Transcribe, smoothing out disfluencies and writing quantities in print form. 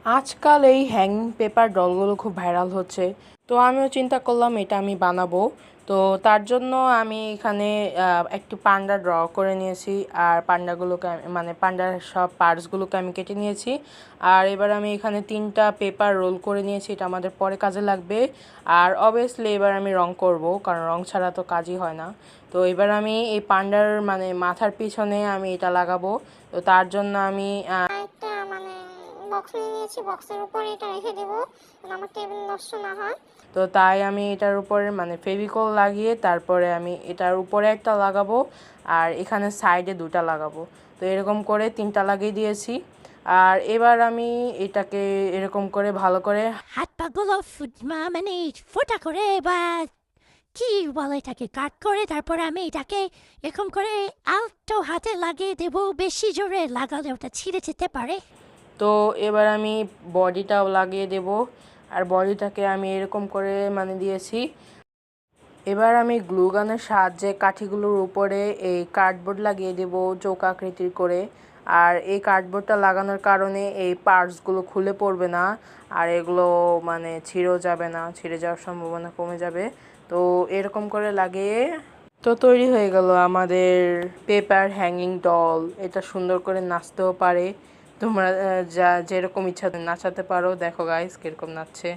আজকাল এই hanging paper ডলগুলো খুব ভাইরাল হচ্ছে। তো আমিও চিন্তা করলাম এটা আমি বানাবো। তো তার জন্য আমি এখানে একটি পান্ডা ড্র করে নিয়েছি, আর পান্ডাগুলোকে মানে পান্ডার সব পার্টসগুলোকে আমি কেটে নিয়েছি। আর এবার আমি এখানে 3টা পেপার রোল করে নিয়েছি, এটা আমাদের পরে কাজে লাগবে। আর অবভিয়াসলি এবার আমি রং করব, কারণ রং ছাড়া তো কাজই হয় না। তো এবার আমি এই পান্ডার মানে মাথার পিছনে আমি এটা লাগাবো। তো তার জন্য আমি একটা বক্স নিয়ে নিয়েছি, বক্সের উপর এটা রেখে দেবো যেন আমার টেবিল নষ্ট না হয়। তো তাই আমি এটার উপরে মানে ফেভিকল লাগিয়ে তারপরে আমি এটার উপরে একটা লাগাবো, আর এখানে সাইডে 2টা লাগাবো। তো এরকম করে 3টা লাগিয়ে দিয়েছি। আর এবার আমি এটাকে এরকম করে ভালো করে হাত পাগুলো মানে ফোটা করে বা কি বলে এটাকে কাট করে তারপরে আমি এটাকে এরকম করে আলটো হাতে লাগিয়ে দেবো। বেশি জোরে লাগালে ওটা ছিঁড়ে যেতে পারে। তো এবার আমি বডিটাও লাগিয়ে দেব, আর বডিটাকে আমি এরকম করে মানে দিয়েছি। এবার আমি গ্লু গানের সাহায্যে কাঠিগুলোর উপরে এই কার্ডবোর্ড লাগিয়ে দেব চৌক আকৃতির করে। আর এই কার্ডবোর্ডটা লাগানোর কারণে এই পার্টসগুলো খুলে পড়বে না, আর এগুলো মানে ছিঁড়েও যাবে না, ছিঁড়ে যাওয়ার সম্ভাবনা কমে যাবে। তো এরকম করে লাগিয়ে তো তৈরি হয়ে গেল আমাদের পেপার হ্যাঙ্গিং ডল। এটা সুন্দর করে নাচতেও পারে, তোমরা যা যেরকম ইচ্ছা নাচাতে পারো। দেখো গাইস কিরকম নাচছে।